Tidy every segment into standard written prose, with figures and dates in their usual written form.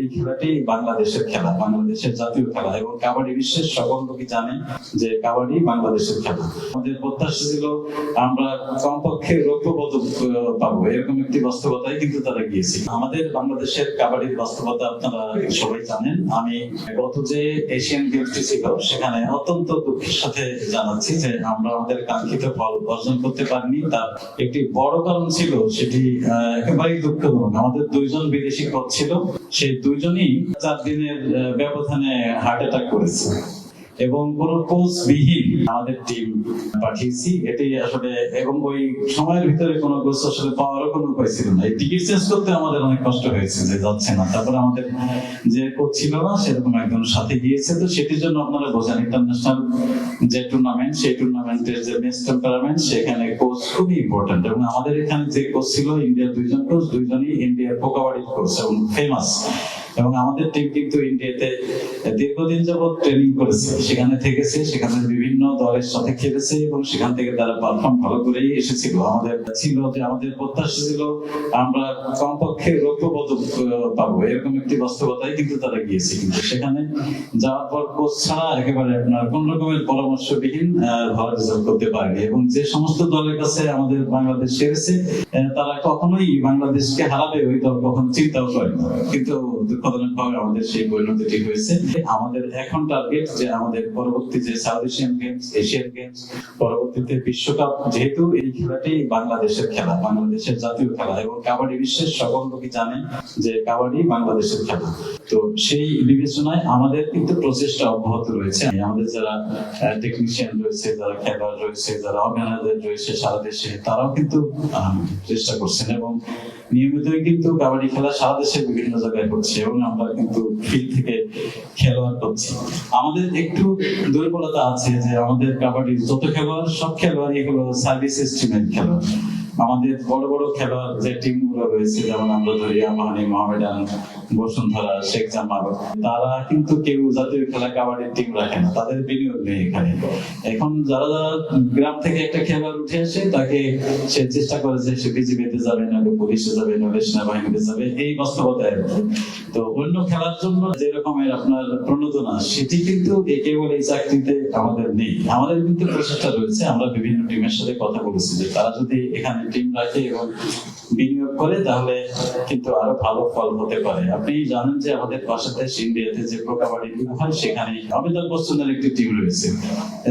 এই খেলাটি বাংলাদেশের খেলা, বাংলাদেশের জাতীয় খেলা, এবং কাবাডি বিশ্বের সকল লোকই জানে যে কাবাডি বাংলাদেশের খেলা। আমাদের প্রত্যাশা ছিল আমরা কমপক্ষে রৌপ্য পদক পাবো, এরকম একটি বাস্তবতায় কিন্তু তারা গিয়েছে। আমাদের বাংলাদেশের কাবাডির বাস্তবতা আপনারা সবাই জানেন। আমি গত যে এশিয়ান গেমসটি ছিল সেখানে অত্যন্ত দুঃখের সাথে জানাচ্ছি যে আমরা আমাদের কাঙ্ক্ষিত ফল অর্জন করতে পারিনি। তার একটি বড় কারণ ছিল, সেটি একেবারেই দুঃখজনক। আমাদের দুইজন বিদেশি কোচ ছিল, সেই দুইজনই 4 দিনের ব্যবধানে হার্ট অ্যাটাক করেছে এবং কোন কোচ বিহীন আমাদের টিম পাঠিয়েছি। এটি আসলে, এবং ওই সময়ের ভিতরে কোনো কোচ আসলে পাওয়ারও কোনো উপায় ছিল না। এই টিকিট চেঞ্জ করতে আমাদের অনেক কষ্ট হয়েছে যে যাচ্ছে না। তারপরে আমাদের যে কোচ ছিল না সেরকম একজন সাথে গিয়েছে। তো সেটির জন্য আপনারা বোঝেন, ইন্টারন্যাশনাল যে টুর্নামেন্ট, সেই টুর্নামেন্টের যে ম্যাচ টেম্পারামেন্ট, সেখানে কোচ খুবই ইম্পর্টেন্ট। এবং আমাদের এখানে যে কোচ ছিল ইন্ডিয়ার দুইজন কোচ, দুইজনই ইন্ডিয়ার প্রো কাবাডির কোচ এবং ফেমাস। এবং আমাদের টিম কিন্তু ইন্ডিয়াতে দীর্ঘদিন যাবৎ ট্রেনিং করেছে, সেখানে থেকেছে, সেখানে বিভিন্ন দলের সাথে খেলেছে এবং সেখান থেকে তারা পারফর্ম ভালো করেই এসেছিল। আমাদের ছিল যে আমাদের প্রত্যাশা ছিল আমরা কমপক্ষে রৌপ্য পদক পাবো, এরকম একটি বাস্তবতায় কিন্তু তারা গিয়েছে। কিন্তু সেখানে যাওয়ার পর কোচ ছাড়া একেবারে আপনার কোন রকমের পরামর্শবিহীন ভালো রেজাল্ট করতে পারেনি। এবং যে সমস্ত দলের কাছে আমাদের বাংলাদেশ হেরেছে, তারা কখনোই বাংলাদেশকে হারাবে ওই দল কখনো চিন্তাও করে না। কিন্তু দুঃখজনকভাবে আমাদের সেই পরিণতিটি হয়েছে। আমাদের এখন টার্গেট যে আমাদের পরবর্তী যে south Asian games, Asian games, পরবর্তীতে বিশ্বকাপ, যেহেতু এই খেলাটি বাংলাদেশের খেলা, বাংলাদেশের জাতীয় খেলা, এবং কাবাডি বিশ্বের সকল লোকই জানে যে কাবাডি বাংলাদেশের খেলা। তো সেই বিবেচনায় আমাদের কিন্তু প্রচেষ্টা অব্যাহত রয়েছে। আমাদের যারা টেকনিশিয়ান রয়েছে, যারা খেলোয়াড় রয়েছে, যারা অর্গানাইজার রয়েছে সারা দেশে, তারাও কিন্তু চেষ্টা করছেন এবং নিয়মিতই কিন্তু কাবাডি খেলা সারা দেশের বিভিন্ন জায়গায় হচ্ছে এবং আমরা কিন্তু ফিল্ড থেকে খেলোয়াড় করছি। আমাদের একটু দুর্বলতা আছে যে আমাদের কাবাডির যত খেলোয়াড়, সব খেলোয়াড়ই হলো সার্ভিস স্ট্রিমের খেলোয়াড়। আমাদের বড় বড় খেলোয়াড় যে টিম গুলো রয়েছে, যেমন আমরা ধরি আমানি, মোহামেডান, বসুন্ধরা, শেখ জামাল, তারা কিন্তু কেউ জাতীয় খেলা কাবাডির টিম রাখে না, তাদের বিনিয়োগ নেই এখানে। এখন যারা যারা গ্রাম থেকে একটা খেলোয়াড় উঠে আসে, তাকে সে চেষ্টা করে যে সে বিজিবিতে যাবে, নাহলে পুলিশে যাবে, নাহলে সেনাবাহিনীতে যাবে, এই বাস্তবতায়। তো অন্য খেলার জন্য যে রকমের আপনার প্রণোদনা, সেটি কিন্তু কেবল এই চাকরিতে আমাদের নেই। আমাদের কিন্তু প্রচেষ্টা রয়েছে। আমরা বিভিন্ন টিমের সাথে কথা বলেছি যে তারা যদি এখানে টিম রাখে এবং বিনিয়োগ করে, তাহলে কিন্তু আরো ভালো ফল হতে পারে। আপনি জানেন যে আমাদের পাশের দেশ ইন্ডিয়াতে যে প্রো কাবাডি লিগ হয়, সেখানে অমিতাভ বচ্চনের একটি টিম রয়েছে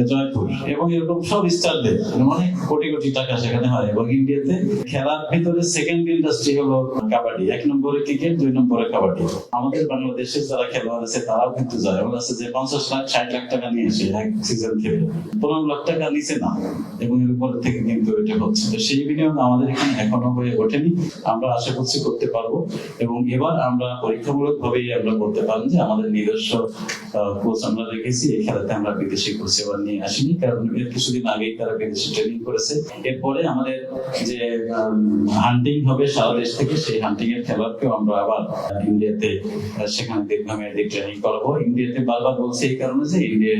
জয়পুর, এবং এরকম সব স্টারদের অনেক কোটি কোটি টাকা সেখানে হয়। এবং ইন্ডিয়াতে খেলার ভিতরে সেকেন্ড ইন্ডাস্ট্রি হলো কাবাডি, 1 নম্বরে ক্রিকেট, 2 নম্বরে কাবাডি। আমাদের বাংলাদেশের যারা খেলোয়াড় আছে তারাও কিন্তু যায়, এবং আছে যে 50 লাখ 60 লাখ টাকা নিয়ে আসে এক সিজন থেকে, 15 লাখ টাকা নিচে না, এবং এর উপর থেকে কিন্তু এটা হচ্ছে। তো সেই বিনিয়োগ আমাদের এখানে এখনো হয়ে ওঠেনি। আমরা আশা করছি করতে পারবো, এবং এবার আমরা পরীক্ষামূলক ভাবেই আমরা বলতে পারেন যে আমাদের নিজস্ব কোচ আমরা রেখেছি। এই খেলাতে আমরা বিদেশি কোচ এবার নিয়ে আসিনি, কারণ এর কিছুদিন আগেই তারা বিদেশি ট্রেনিং করেছে। এরপরে আমাদের যে হান্টিং হবে সারা দেশ থেকে, সেই হান্টিং এর খেলোয়াড়কেও আমরা আবার ইন্ডিয়াতে সেখানে দীর্ঘমেয়াদী ট্রেনিং করাবো। ইন্ডিয়াতে বারবার বলছে এই কারণে যে ইন্ডিয়া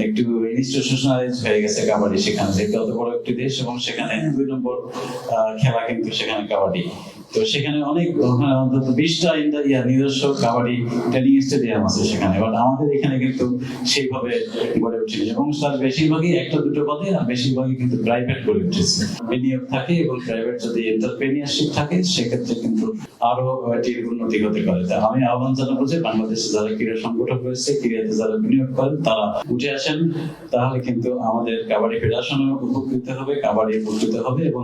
একটু ইনস্টিটিউশনালাইজ হয়ে গেছে কাবাডি, সেখানে যেহেতু অত বড় একটি দেশ, এবং সেখানে 2 নম্বর খেলা কিন্তু সেখানে কাবাডি। তো সেখানে অনেক অন্তত 20টা নিজস্ব কাবাডি ট্রেনিং স্টেডিয়াম আছে সেখানে। বাট আমাদের এখানে কিন্তু সেইভাবে গড়ে উঠেছে, এবং তার বেশিরভাগই 1-2 পদে, আর বেশিরভাগই কিন্তু প্রাইভেট গড়ে উঠেছে। বিনিয়োগ থাকে এবং প্রাইভেট যদি এন্টারপ্রেনিয়ারশিপ থাকে, সেক্ষেত্রে কিন্তু আরো এটির উন্নতি হতে পারে। তা আমি আহ্বান জানাবো যে বাংলাদেশে যারা ক্রীড়া সংগঠক রয়েছে, ক্রীড়াতে যারা বিনিয়োগ করেন, তারা উঠে আসেন। তাহলে কিন্তু আমাদের কাবাডি ফেডারেশনও উপকৃত হবে, কাবাডি উপকৃত হবে, এবং